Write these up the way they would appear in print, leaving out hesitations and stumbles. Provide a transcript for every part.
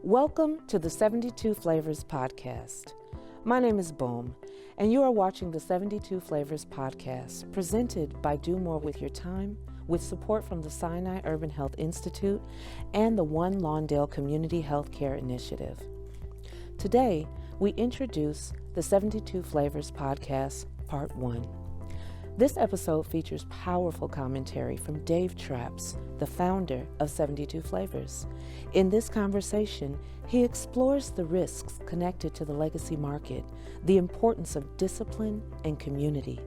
Welcome to the 72 Flavors podcast. My name is Boom, and you are watching the 72 Flavors podcast, presented by Do More With Your Time, with support from the Sinai Urban Health Institute and the One Lawndale Community Healthcare Initiative. Today, we introduce the 72 Flavors podcast, Part 1. This episode features powerful commentary from Dave Traps, the founder of 72 Flavors. In this conversation, he explores the risks connected to the legacy market, the importance of discipline and community,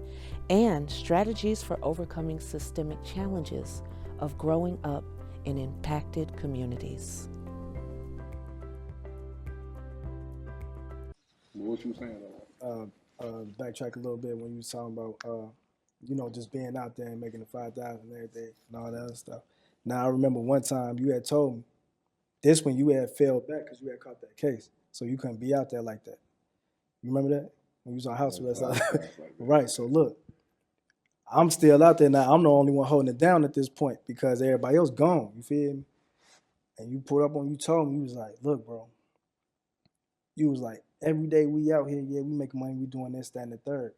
and strategies for overcoming systemic challenges of growing up in impacted communities. What you saying? Backtrack a little bit when you was talking about, just being out there and making the 5,000 and everything and all that other stuff. Now, I remember one time you had told me this when you had failed back because you had caught that case. So you couldn't be out there like that. You remember that? When you was on house arrest? Right. So look, I'm still out there now. I'm the only one holding it down at this point because everybody else gone. You feel me? And you pulled up on, you told me, you was like, look, bro. You was like, every day we out here, yeah, we making money, we doing this, that, and the third.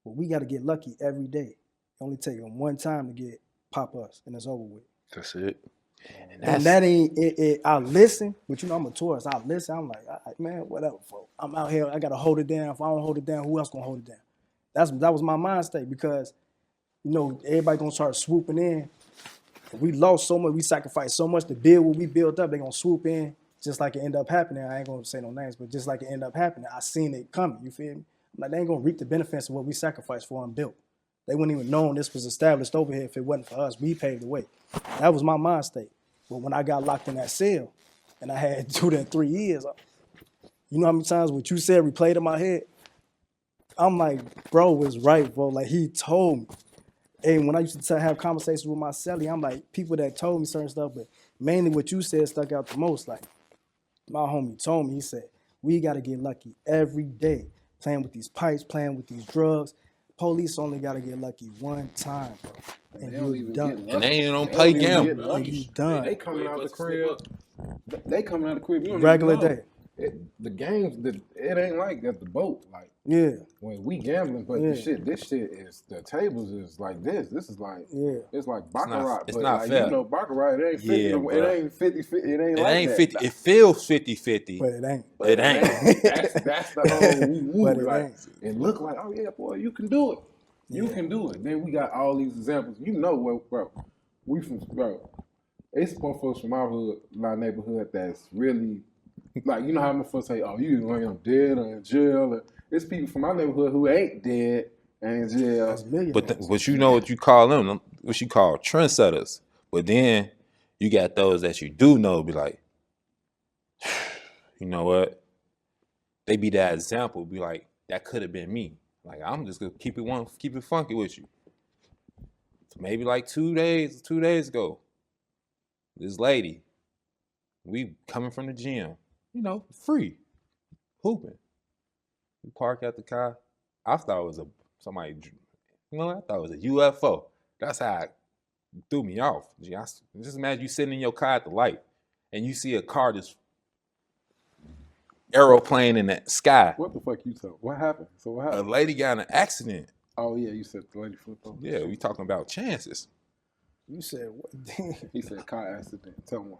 But we got to get lucky every day. It only take them one time to get pop us, and it's over with. That's it. And that ain't it. I listen, but I'm a tourist. I listen. I'm like, man, whatever, folks. I'm out here. I got to hold it down. If I don't hold it down, who else going to hold it down? That was my mind state because, everybody going to start swooping in. We lost so much. We sacrificed so much to build what we built up. They going to swoop in just like it ended up happening. I ain't going to say no names, but just like it ended up happening. I seen it coming. You feel me? Like, they ain't going to reap the benefits of what we sacrificed for and built. They wouldn't even know this was established over here if it wasn't for us. We paved the way. That was my mind state. But when I got locked in that cell and I had to do that 3 years, you know how many times what you said replayed in my head? I'm like, bro was right, bro. Like, he told me. And when I used to have conversations with my cellie, I'm like, people that told me certain stuff, but mainly what you said stuck out the most. Like, my homie told me, he said, we got to get lucky every day. Playing with these pipes, playing with these drugs. Police only got to get lucky one time, bro. And you're done. And they ain't don't play gamble. And you done. They coming out the crib. They coming out the crib. You don't Regular even know. day. The games, it ain't like at the boat. Like, yeah. When we gambling, but this shit is, the tables is like this. This is like, it's like Baccarat. It's not like, fair. Baccarat, it ain't 50. It ain't 50-50. It ain't like ain't that. 50. It feels 50-50. But it ain't. It ain't. That's the whole we move. But it like, ain't. and look like, oh yeah, boy, you can do it. You can do it. Then we got all these examples. Bro, we from, bro, it's some folks from our hood, my neighborhood that's really, like, you know how my folks say, oh, you ain't dead or in jail. Or, it's people from my neighborhood who ain't dead and in jail. But you know what you call them? What you call trendsetters. But then you got those that you do know be like, you know what? They be that example, be like, that could have been me. Like, I'm just gonna keep it funky with you. Maybe like 2 days ago, this lady, we coming from the gym, free, hooping. We park at the car. I thought it was somebody, I thought it was a UFO. That's how it threw me off. Just imagine you sitting in your car at the light and you see a car just aeroplane in the sky. What the fuck you talking? What happened? So what happened? A lady got in an accident. Oh yeah, you said the lady flipped over. Yeah, we talking about chances. You said what? He said car accident. Tell me.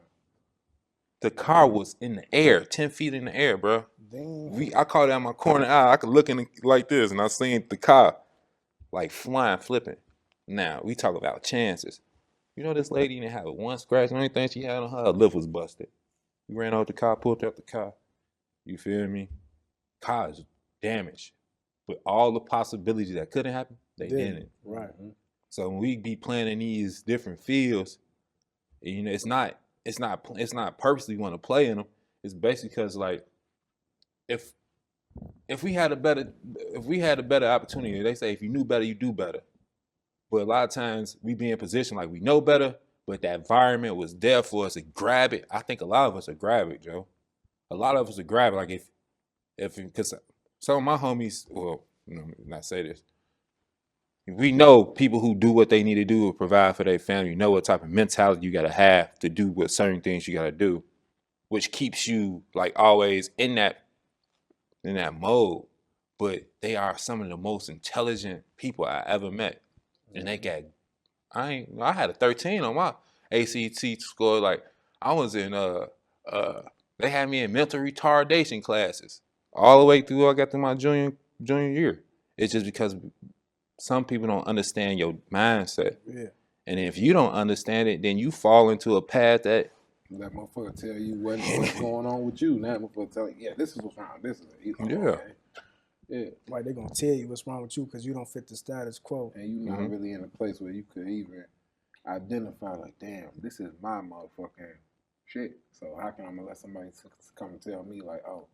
The car was in the air, 10 feet in the air, bro. Damn. I caught it out my corner eye. I could look in like this, and I seen the car like flying, flipping. Now we talk about chances. This lady didn't have one scratch. The only thing she had on her lip was busted. We ran out the car, pulled out the car. You feel me? Car is damaged. But all the possibilities that couldn't happen, they didn't. Right. So when we be playing in these different fields, it's not purposely want to play in them. It's basically because, like, if we had a better opportunity, they say if you knew better, you do better. But a lot of times we be in position like we know better, but that environment was there for us to grab it. I think a lot of us would grab it, Joe. A lot of us would grab it. Like because some of my homies, well, not say this. We know people who do what they need to do to provide for their family. You know what type of mentality you got to have to do what certain things you got to do. which keeps you like always in that mode. But they are some of the most intelligent people I ever met, and they got I had a 13 on my ACT score. Like I was in they had me in mental retardation classes all the way through. I got to my junior year. It's just because some people don't understand your mindset. Yeah. And if you don't understand it, then you fall into a path that motherfucker tell you what's going on with you. That motherfucker tell you, yeah, this is what's wrong. This is yeah. Right, they're gonna tell you what's wrong with you because you don't fit the status quo. And you're not really in a place where you could even identify like, damn, this is my motherfucking shit. So how can I let somebody come and tell me like, oh,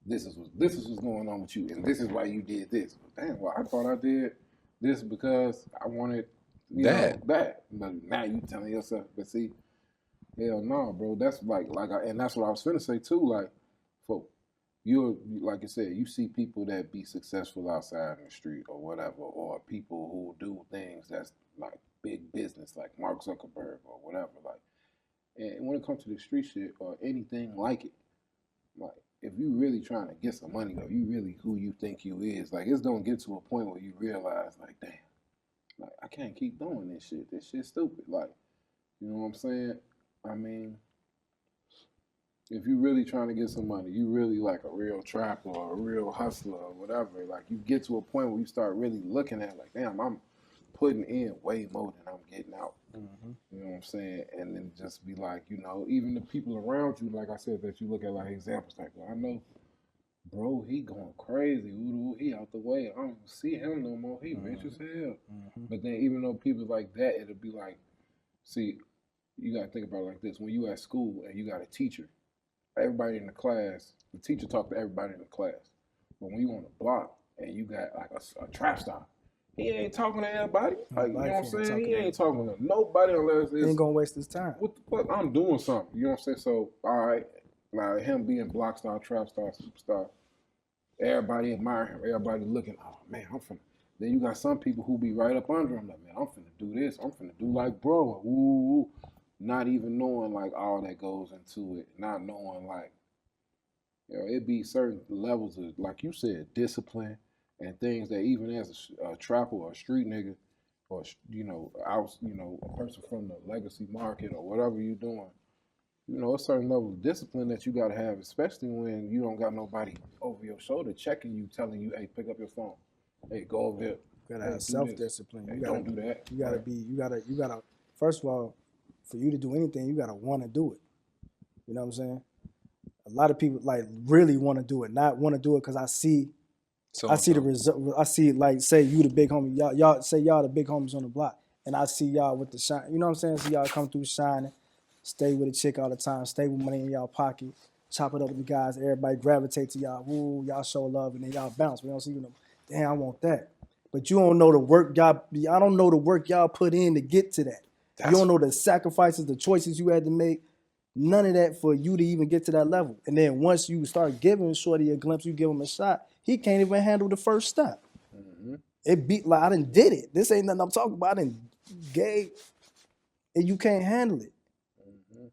this is what's going on with you, and this is why you did this. Damn, well, I thought I did this because I wanted that. But now you telling yourself, but see, hell no, bro. That's and that's what I was finna say too. Like, for you're like I said, you see people that be successful outside in the street or whatever, or people who do things that's like big business, like Mark Zuckerberg or whatever. Like, and when it comes to the street shit or anything like it, like, if you really trying to get some money, or you really who you think you is, like, it's gonna get to a point where you realize, like, damn, like, I can't keep doing this shit. This shit's stupid. Like, you know what I'm saying? I mean, if you really trying to get some money, you really like a real trapper or a real hustler or whatever, like, you get to a point where you start really looking at, like, damn, I'm putting in way more than I'm getting out. Mm-hmm. You know what I'm saying? And then just be like, you know, even the people around you, like I said, that you look at like examples, like, well, I know, bro, he going crazy. He out the way. I don't see him no more. He rich as hell. Mm-hmm. But then even though people like that, it'll be like, see, you got to think about it like this. When you at school and you got a teacher, everybody in the class, the teacher talk to everybody in the class. But when you on the block and you got like a trap stop, he ain't talking to everybody. Like, you know what I'm saying? He ain't talking to nobody unless it's... He ain't gonna waste his time. What the fuck? I'm doing something. You know what I'm saying? So, all right, now him being block star, trap star, superstar, everybody admire him. Everybody looking, oh, man, I'm finna... Then you got some people who be right up under him, like, man, I'm finna do this. I'm finna do like bro. Ooh. Not even knowing, like, all that goes into it. Not knowing, like, you know, it be certain levels of, like you said, discipline, and things that even as a trapper or a street nigga, or, you know, a person from the legacy market or whatever you're doing, you know, a certain level of discipline that you got to have, especially when you don't got nobody over your shoulder checking you, telling you, hey, pick up your phone. Hey, go over here. You gotta have self-discipline. Hey, don't do that. You gotta, first of all, for you to do anything, you gotta want to do it. You know what I'm saying? A lot of people like really want to do it, not want to do it because I see the result. I see, like, say you the big homie, y'all say y'all the big homies on the block, and I see y'all with the shine. You know what I'm saying? See y'all come through shining, stay with a chick all the time, stay with money in y'all pocket, chop it up with the guys. Everybody gravitate to y'all. Woo, y'all show love, and then y'all bounce. We don't see them. Damn, I want that. But you don't know the work y'all. I don't know the work y'all put in to get to that. You don't know the sacrifices, the choices you had to make. None of that for you to even get to that level. And then once you start giving Shorty a glimpse, you give him a shot, he can't even handle the first step. Mm-hmm. It beat like I done did it. This ain't nothing I'm talking about. I done gave, and you can't handle it. Mm-hmm.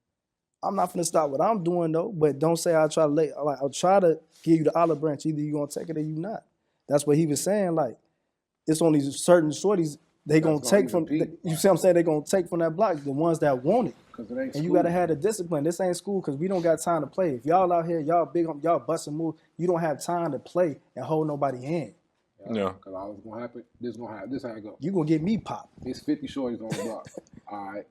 I'm not finna stop what I'm doing though, but don't say I'll try to give you the olive branch. Either you gonna take it or you not. That's what he was saying. Like, it's only certain shorties they gonna take from. You see what I'm saying? They gonna take from that block the ones that want it. And you gotta have the discipline. This ain't school because we don't got time to play. If y'all out here, y'all big, y'all busting moves, you don't have time to play and hold nobody in. Yeah. Because all that's gonna happen. This how it go. You gonna get me popped. It's 50 shorties on the block. All right.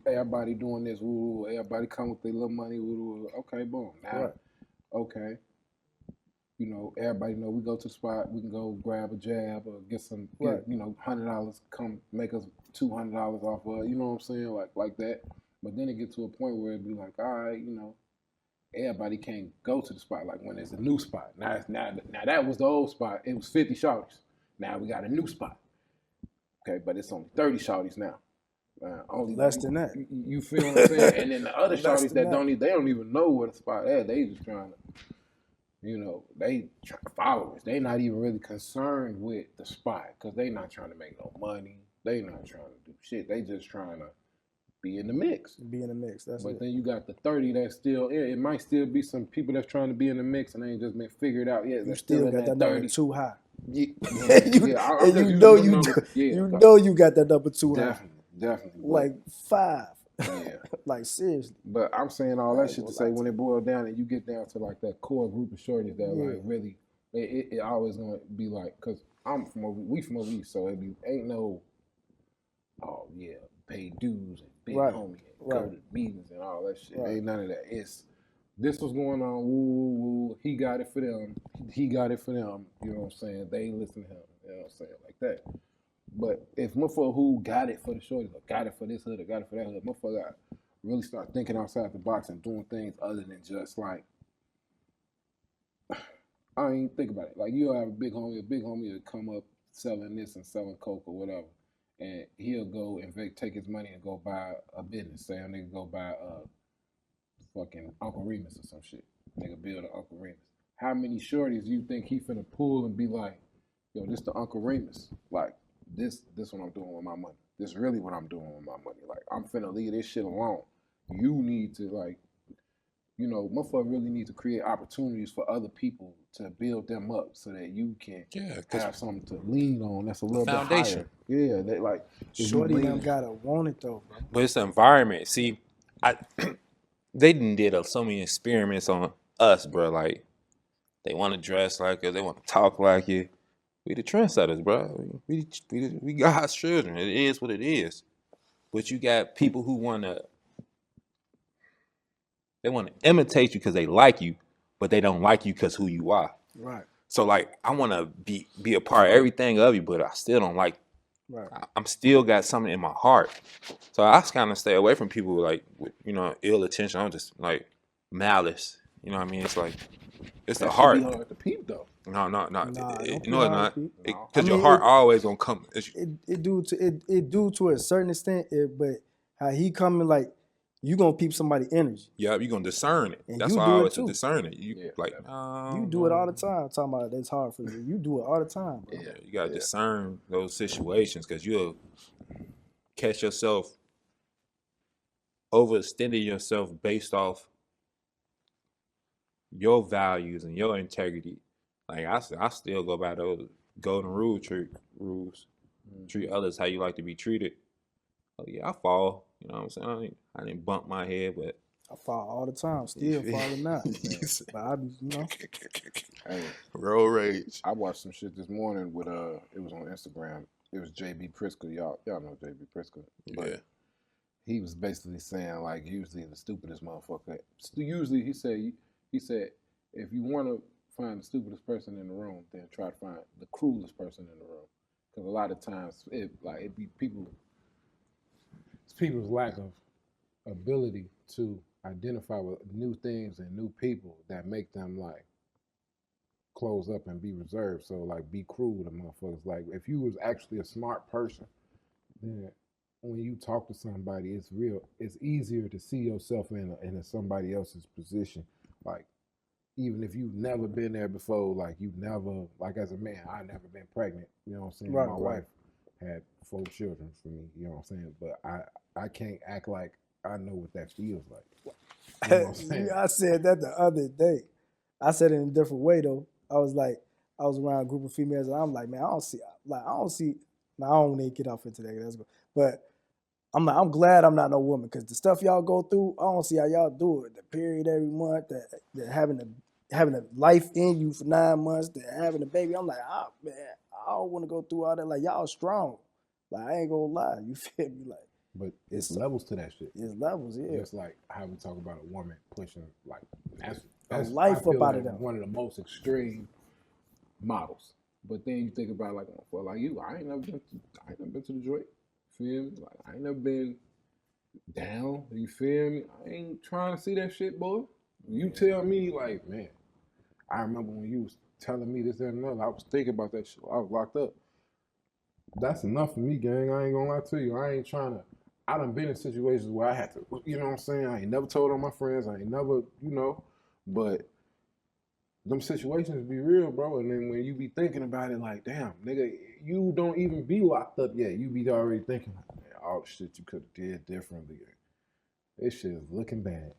Everybody doing this. Woo, everybody come with their little money. Woo, okay, boom. Now, right. Okay. You know, everybody know we go to the spot, we can go grab a jab or get some, right. You know, $100, come make us $200 off of it. You know what I'm saying? Like that. But then it get to a point where it be like, all right, you know, everybody can't go to the spot like when there's a new spot. Now that was the old spot. It was 50 shawties. Now we got a new spot. Okay, but it's only 30 shawties now. Only less than that. You feel what I'm saying? And then the other shawties that they don't even know where the spot is. They just trying to, you know, they trying to follow us. They not even really concerned with the spot because they not trying to make no money. They not trying to do shit. They just trying to be in the mix. Be in the mix. That's But it. then you got the 30 that's still in. It might still be some people that's trying to be in the mix and they ain't just been figured out yet. You They're still in got that number 30. too high. Yeah, And just you know using them you numbers. do, Yeah, you know you got that number too high. Definitely. Like 5. Yeah. Like seriously. But I'm saying all that I shit ain't to gonna say lie when it boils down and you get down to like that core group of shorties that like really, it always gonna be like, cause we from over east, so ain't no, oh yeah, pay dues and big homie and go to meetings and all that shit. Ain't none of that. It's this was going on. Woo woo woo. He got it for them. He got it for them. You know what I'm saying? They ain't listen to him. You know what I'm saying? Like that. But if motherfucker who got it for the shorties or got it for this hood or got it for that hood, motherfucker got really start thinking outside the box and doing things other than just like, I don't even think about it. Like you'll have a big homie will come up selling this and selling coke or whatever, and he'll go and take his money and go buy a business. Say a nigga go buy fucking Uncle Remus or some shit. Nigga build an Uncle Remus. How many shorties you think he finna pull and be like, yo, this the Uncle Remus? Like, this what I'm doing with my money. This really what I'm doing with my money. Like, I'm finna leave this shit alone. You need to, like, you know, motherfucker really need to create opportunities for other people to build them up so that you can have something to lean on that's a little bit higher. Yeah, they like shorty them gotta want it though, bro. But it's the environment. See, they did so many experiments on us, bro. Like they want to dress like us, they want to talk like you. We the trendsetters, bro. We God's children. It is what it is. But you got people who want to imitate you because they like you, but they don't like you because who you are. Right. So like I want to be a part of everything of you, but I still don't like. Right. I'm still got something in my heart. So I kind of stay away from people like with, you know, ill intention. I'm just like malice. You know what I mean? It's like it's the heart. Be hard to peep though. No. Nah, It's not. Because your mean, heart always gonna come. It do to a certain extent, but how he coming like you gonna peep somebody energy. Yeah, you gonna discern it. And That's you why do I it always too. discern it. You you do it all the time. Talking about that's hard for you. You do it all the time, bro. Yeah, you gotta discern those situations because you'll catch yourself overextending yourself based off your values and your integrity. Like I still go by those golden rules. Treat others how you like to be treated. Oh yeah, I fall. You know what I'm saying? I didn't bump my head, but I fall all the time. Still falling now. But I be, you know. Hey, road rage. I watched some shit this morning with it was on Instagram. It was JB Pritzker. Y'all know JB Pritzker. But he was basically saying like usually the stupidest motherfucker. Usually he said if you want to find the stupidest person in the room, then try to find the cruelest person in the room. Because a lot of times it be people. It's people's lack of ability to identify with new things and new people that make them like close up and be reserved. So like be cruel to motherfuckers. Like if you was actually a smart person, then when you talk to somebody, it's easier to see yourself in somebody else's position. Like even if you've never been there before, like you've never, like as a man, I never been pregnant. You know what I'm saying? Right, My wife had 4 children for me. You know what I'm saying? But I can't act like I know what that feels like. You know what I'm saying? I said that the other day. I said it in a different way though. I was around a group of females and I'm like, man, I don't see. Now I don't need to get off into that. That's good. But I'm glad I'm not no woman because the stuff y'all go through, I don't see how y'all do it. The period every month, that having a life in you for 9 months, that having a baby. I'm like, oh man, I don't want to go through all that. Like y'all strong. Like I ain't gonna lie, you feel me? Like, but it's levels to that shit. It's levels, yeah. Just like how we talk about a woman pushing, like that's life up out of them. One of the most extreme models. But then you think about like you, I ain't never been to the joint. Feel me? Like I ain't never been down. You feel me? I ain't trying to see that shit, boy. You tell me, like, man, I remember when you was telling me this and another. I was thinking about that shit. I was locked up. That's enough for me, gang. I ain't gonna lie to you. I ain't trying to. I done been in situations where I had to, you know what I'm saying? I ain't never told on my friends. I ain't never, but them situations be real, bro. And then when you be thinking about it, like, damn, nigga, you don't even be locked up yet. You be already thinking, all the shit you could have did differently. This shit is looking bad.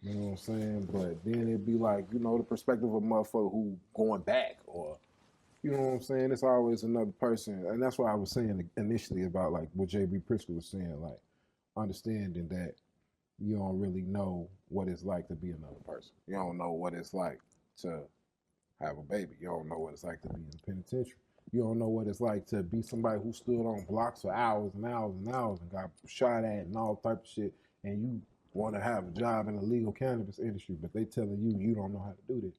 You know what I'm saying? But then it'd be like, you know, the perspective of a motherfucker who going back, or, you know what I'm saying? It's always another person. And that's why I was saying initially about like what J.B. Pritzker was saying, like understanding that you don't really know what it's like to be another person. You don't know what it's like to have a baby. You don't know what it's like to be in the penitentiary. You don't know what it's like to be somebody who stood on blocks for hours and hours and hours and got shot at and all type of shit, and you want to have a job in the legal cannabis industry, but they telling you you don't know how to do this.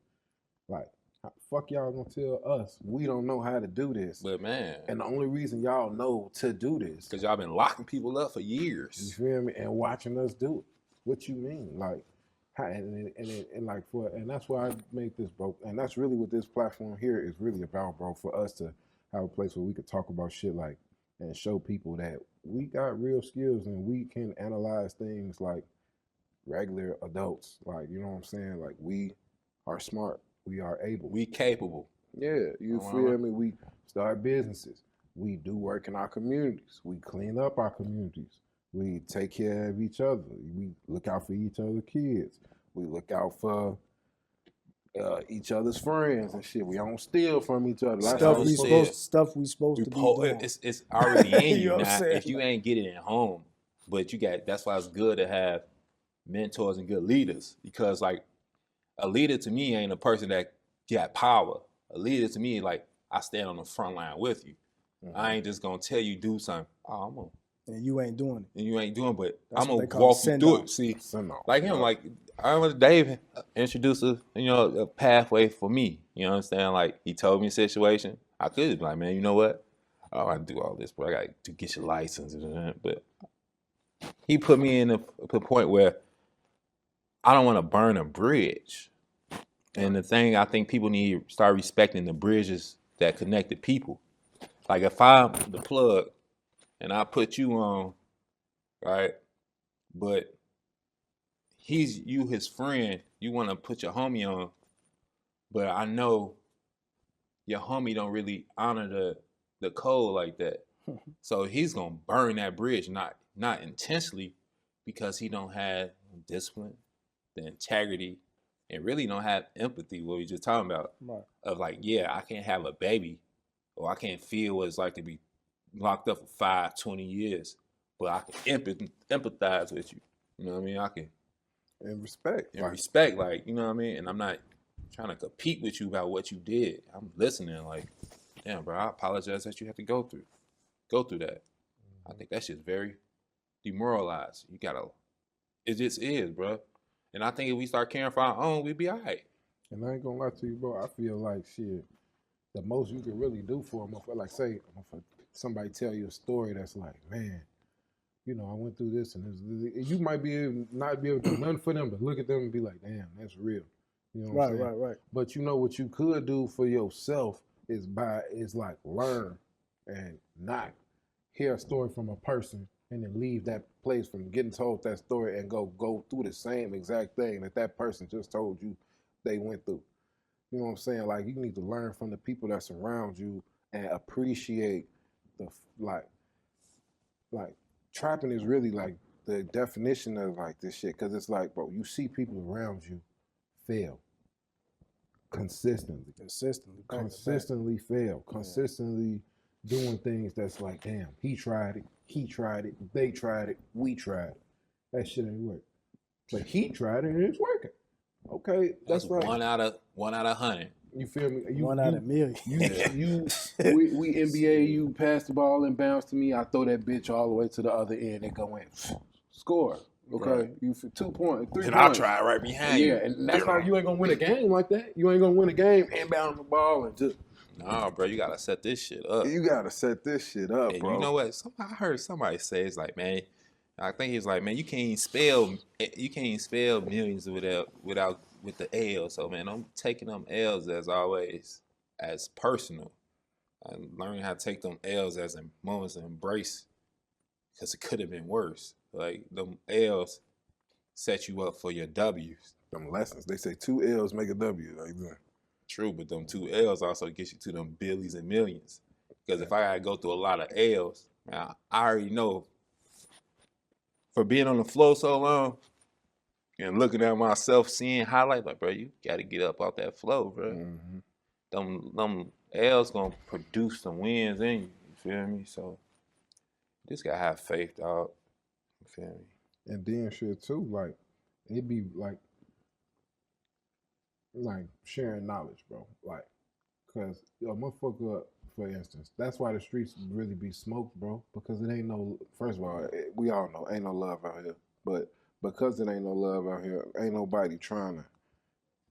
Like, how the fuck y'all gonna tell us we don't know how to do this? But man, And the only reason y'all know to do this, because y'all been locking people up for years. you feel me, and watching us do it. What you mean, like, and like and that's why I make this, bro. And that's really what this platform here is really about, bro. For us to have a place where we could talk about shit like and show people that we got real skills and we can analyze things like regular adults. Like, you know what I'm saying? Like, we are smart. We are able. We capable. Yeah, you feel me? We start businesses. We do work in our communities. We clean up our communities. We take care of each other. We look out for each other's kids. We look out for each other's friends and shit. We don't steal from each other. Stuff we supposed to be doing. It's already in you. know what I'm Now, saying? if you ain't get it at home, but you got, that's why it's good to have mentors and good leaders, because like a leader to me ain't a person that got power. A leader to me, like, I stand on the front line with you. Mm-hmm. I ain't just gonna tell you do something. Oh, I'm gonna, And you ain't doing it. and you ain't doing, but That's I'm what gonna they call walk you send through off. it. See, Send off. like him, like I remember Dave introduced a pathway for me. You know what I'm saying? Like, he told me a situation. I could be like, man, you know what? I don't have to do all this, but I got to get your license. But he put me in a point where I don't want to burn a bridge. And the thing I think people need to start respecting the bridges that connect the people. Like, if I'm the plug and I put you on, right? But his friend, you want to put your homie on, but I know your homie don't really honor the code like that. So he's gonna burn that bridge, not intentionally, because he don't have discipline, the integrity, and really don't have empathy, what we just talking about. Right. Of like, yeah, I can't have a baby, or I can't feel what it's like to be locked up for 20 years, but I can empathize with you. You know what I mean? I can. And respect. And respect, like, you know what I mean? And I'm not trying to compete with you about what you did. I'm listening, like, damn, bro, I apologize that you have to go through that. I think that shit's very demoralized. You gotta, it just is, bro. And I think if we start caring for our own, we'd be all right. And I ain't gonna lie to you, bro. I feel like shit, the most you can really do for a motherfucker, like say, somebody tell you a story that's like, man, you know, I went through this and this. You might not be able to do nothing for them, but look at them and be like, damn, that's real. You know what I'm saying? Right. But you know what you could do for yourself is like learn and not hear a story from a person and then leave that place from getting told that story and go through the same exact thing that person just told you they went through. You know what I'm saying? Like, you need to learn from the people that surround you and appreciate the like trapping is really like the definition of like this shit, because it's like, bro, you see people around you fail consistently fail, consistently doing things that's like, damn, he tried it, they tried it, we tried it. That shit ain't work. But he tried it and it's working. Okay, that's right. 1 out of 100. You feel me? One out of a million. We NBA, you pass the ball and bounce to me, I throw that bitch all the way to the other end and go in. Score. Okay, right. You for 2 points, 3 and points. I'll try right behind you. Yeah, and that's how you ain't gonna win a game like that. You ain't gonna win a game inbound the ball and just. Nah, bro, you gotta set this shit up. You gotta set this shit up, and bro. You know what? I heard somebody say, it's like, man, I think he's like, man, you can't even spell millions with the L. So, man, I'm taking them L's as always as personal. I'm learning how to take them L's as moments of embrace, because it could have been worse. Like, them L's set you up for your W's. Them lessons. They say 2 L's make a W. Like that. True, but them 2 L's also get you to them billions and millions. Because if I gotta go through a lot of L's, man, I already know for being on the floor so long and looking at myself, seeing highlights, like, bro, you got to get up off that flow, bro. Them L's gonna produce some wins in you. You feel me? So just gotta have faith, dog. You feel me? And then shit too, like it be like sharing knowledge, bro. Like, cause yo, motherfucker, for instance, that's why the streets really be smoked, bro. Because it ain't no. First of all, we all know ain't no love out here, but because it ain't no love out here, ain't nobody trying to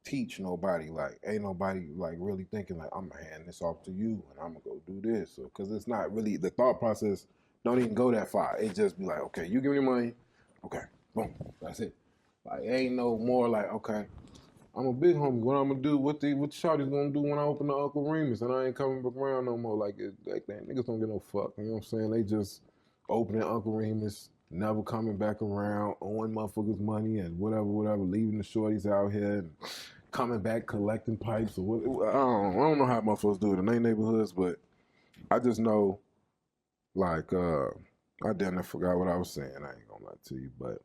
teach nobody. Like, ain't nobody like really thinking like I'm gonna hand this off to you and I'm gonna go do this. So, cause it's not really the thought process. Don't even go that far. It just be like, okay, you give me money, okay, boom, that's it. Like, ain't no more like, okay, I'm a big homie. What I'm gonna do? What Shawty's gonna do when I open the Uncle Remus and I ain't coming back around no more? Like that. Niggas don't get no fuck. You know what I'm saying? They just opening Uncle Remus, never coming back around, owing motherfuckers money and whatever, leaving the shorties out here and coming back collecting pipes or what. I don't know how motherfuckers do it in their neighborhoods, but I just know, like, I damn near forgot what I was saying. I ain't gonna lie to you, but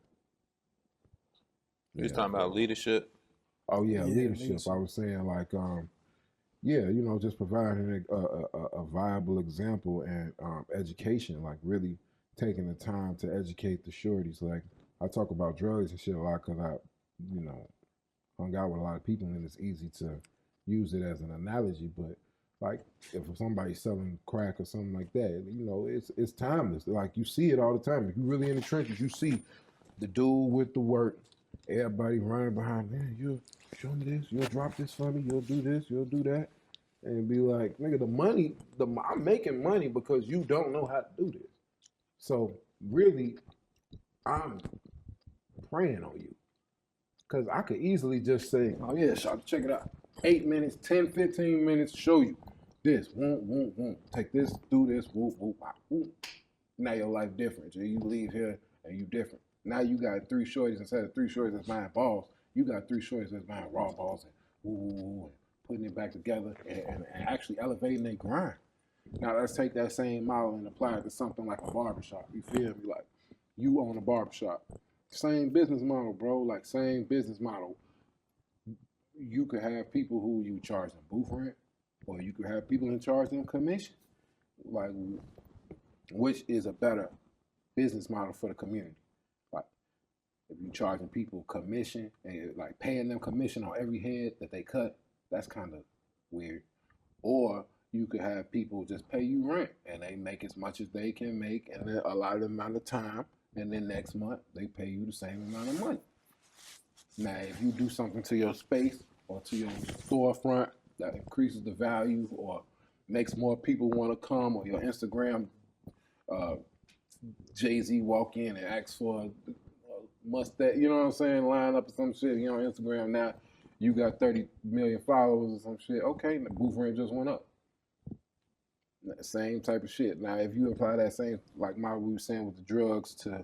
You was talking about leadership. Oh yeah, leadership. I was saying like, yeah, you know, just providing a viable example and education, like really taking the time to educate the shorties. Like I talk about drugs and shit a lot because I, you know, hung out with a lot of people and it's easy to use it as an analogy. But like if somebody's selling crack or something like that, you know, it's timeless. Like you see it all the time. If you're really in the trenches, you see the dude with the work. Everybody running behind, man, you'll show me this, you'll drop this for me, you'll do this, you'll do that. And be like, nigga, the money, I'm making money because you don't know how to do this. So really, I'm praying on you. Because I could easily just say, oh yeah, Shawty, check it out. 8 minutes, 10, 15 minutes, show you this, whoop. Take this, do this, whoop. Now your life different. You leave here and you different. Now you got 3 shorties instead of 3 shorties that's buying balls. You got 3 shorties that's buying raw balls and putting it back together and actually elevating their grind. Now let's take that same model and apply it to something like a barbershop. You feel me? Like you own a barbershop. Same business model, bro. Like same business model. You could have people who you charge them booth rent, or you could have people in charge them commission. Like, which is a better business model for the community? Like, if you're charging people commission and like paying them commission on every head that they cut, that's kind of weird. Or you could have people just pay you rent and they make as much as they can make in a lot amount of time, and then next month they pay you the same amount of money. Now, if you do something to your space or to your storefront that increases the value or makes more people want to come, or your Instagram, Jay-Z walk in and ask for a mustache, you know what I'm saying, line up or some shit, you know, on Instagram now, you got 30 million followers or some shit. Okay, the booth rent just went up. Same type of shit. Now, if you apply that same, like we were saying with the drugs to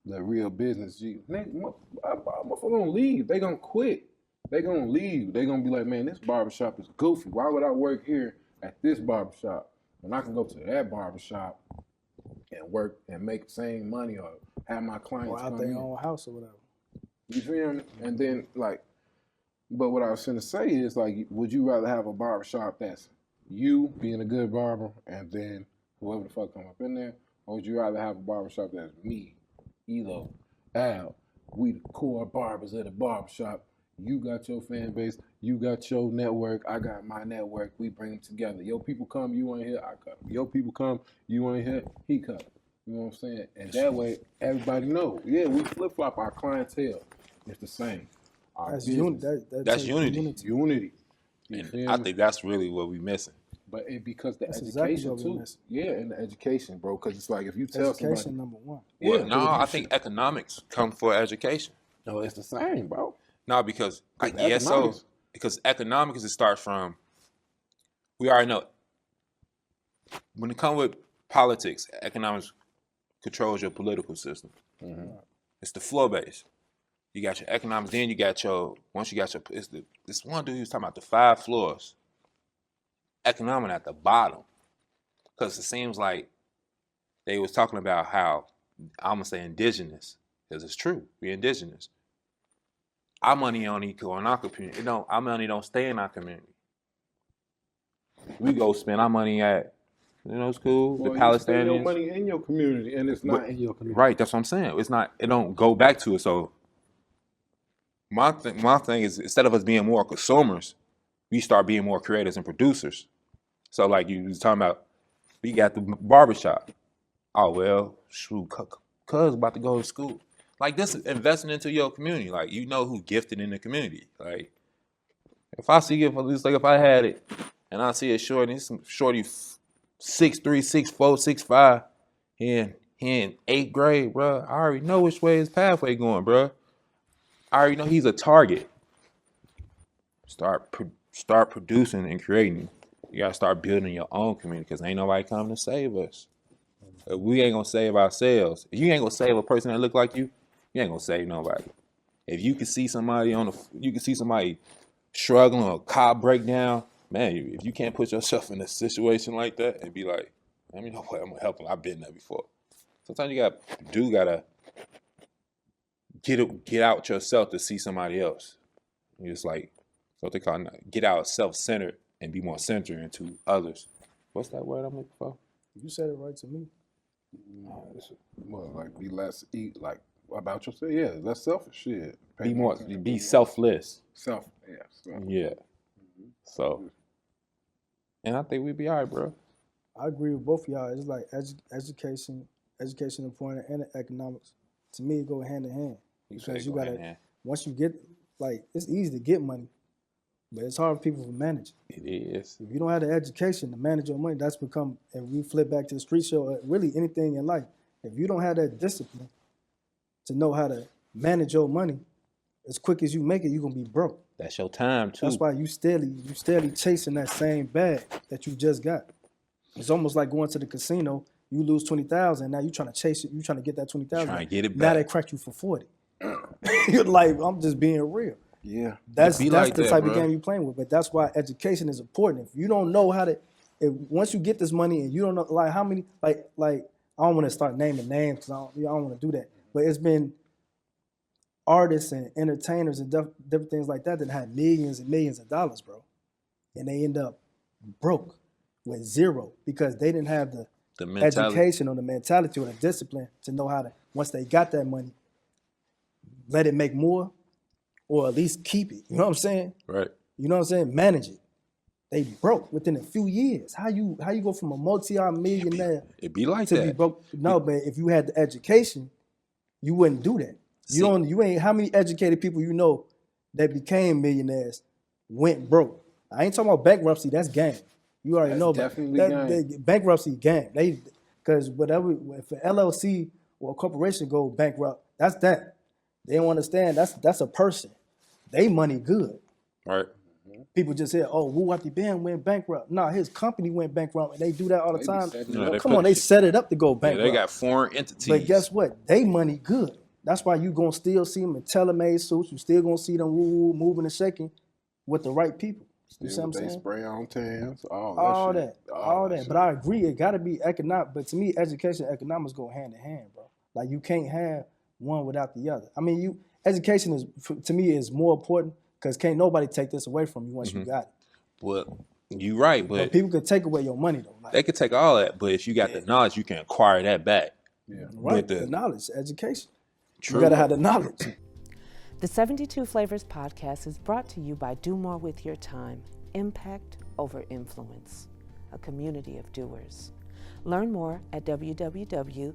the real business, motherfuckers gonna leave. They gonna quit. They gonna leave. They gonna be like, man, this barbershop is goofy. Why would I work here at this barbershop when I can go to that barbershop and work and make the same money or have my clients or out their own house or whatever? You feel me? And then like, but what I was gonna say is like, would you rather have a barbershop that's you being a good barber and then whoever the fuck come up in there, or would you rather have a barbershop that's me, Elo, Al, we the core barbers of the barbershop? You got your fan base, you got your network, I got my network, we bring them together. Your people come, you ain't here, I cut them. Your people come, you ain't here, he cut them. You know what I'm saying? And that way, everybody know. Yeah, we flip-flop our clientele. It's the same. That's unity. That's unity. Unity. And I think that's really what we missing. But because the That's education exactly too. Yeah, and the education, bro. Because it's like if you tell education somebody, number one. Well, Yeah, no, I think economics come for education. no, it's the same, bro. No, because I guess economics. so. Because economics, it starts from, we already know, when it comes with politics, economics controls your political system. Mm-hmm. It's the floor base. You got your economics, then you got this one dude who was talking about the 5 floors. Economic at the bottom. Because it seems like they was talking about how, I'm going to say indigenous, because it's true. We indigenous. Our money only go in our community. Our money don't stay in our community. We go spend our money at, school, Well, the you spend your Palestinians. money in your community, and it's not in your community. Right, that's what I'm saying. It's not. It don't go back to it. So my thing is, instead of us being more consumers, we start being more creators and producers. So like you was talking about, we got the barbershop. Oh well, shoot, cuz about to go to school. Like this is investing into your community. Like who gifted in the community. Like if I had it and I see a shorty 6'3", 6'4", 6'5", he in 8th grade, bro. I already know which way his pathway going, bro. I already know he's a target. Start producing and creating. You gotta start building your own community because ain't nobody coming to save us. We ain't gonna save ourselves. If you ain't gonna save a person that look like you ain't gonna save nobody. If you can see somebody struggling or a car breakdown, man, if you can't put yourself in a situation like that and be like, let me know what I'm gonna help them. I've been there before. Sometimes you gotta get out yourself to see somebody else. You just like what they call get out self-centered and be more centered into others. What's that word I'm looking for? You said it right to me. Well, like be less about yourself. Yeah, less selfish. Shit. Be selfless. Self. Yeah. So, and I think we'd be all right, bro. I agree with both of y'all. It's like education important, and economics. To me, it go hand in hand. Because you gotta, once you get, it's easy to get money, but it's hard for people to manage it. It is. If you don't have the education to manage your money, that's become, if we flip back to the street show, really anything in life, if you don't have that discipline to know how to manage your money, as quick as you make it, you're gonna be broke. That's your time too. That's why you steadily chasing that same bag that you just got. It's almost like going to the casino. You lose 20,000. Now you trying to chase it. You trying to get that 20,000. Trying to get it back. Now they crack you for 40. You're like, I'm just being real. Yeah. That's the type of game you're playing with. But that's why education is important. If you don't know how to, once you get this money and you don't know how many, I don't want to start naming names because I don't want to do that. But it's been artists and entertainers and different things like that had millions and millions of dollars, bro. And they end up broke with zero because they didn't have the education or the mentality or the discipline to know how to, once they got that money, let it make more or at least keep it. You know what I'm saying? Right. You know what I'm saying? Manage it. They broke within a few years. How you go from a multi-millionaire it be like to that. be broke? No, but if you had the education, you wouldn't do that. You ain't how many educated people you know that became millionaires went broke. I ain't talking about bankruptcy, that's game. You already know about that. Bankruptcy game. Because whatever, if an LLC or a corporation go bankrupt, that's that. They don't understand that's a person. They money good. Right. People just say, oh, Wuwati Ben went bankrupt. No, his company went bankrupt, and they do that all the time. They set it up to go bankrupt. Yeah, they got foreign entities. But guess what? They money good. That's why you gonna still see them in tailor-made suits. You still gonna see them woo moving and shaking with the right people. You see what I'm saying? Spray on tans, all that. But I agree, it gotta be economic. But to me, education and economics go hand in hand, bro. Like you can't have one without the other. I mean, education is, to me, is more important because can't nobody take this away from you once you got it. Well, you're right, but people can take away your money though. They can take all that, but if you got the knowledge, you can acquire that back. Yeah, right. The knowledge, education. True. You gotta have the knowledge. The 72 Flavors podcast is brought to you by Do More With Your Time, Impact Over Influence, a community of doers. Learn more at www.dmyt.com.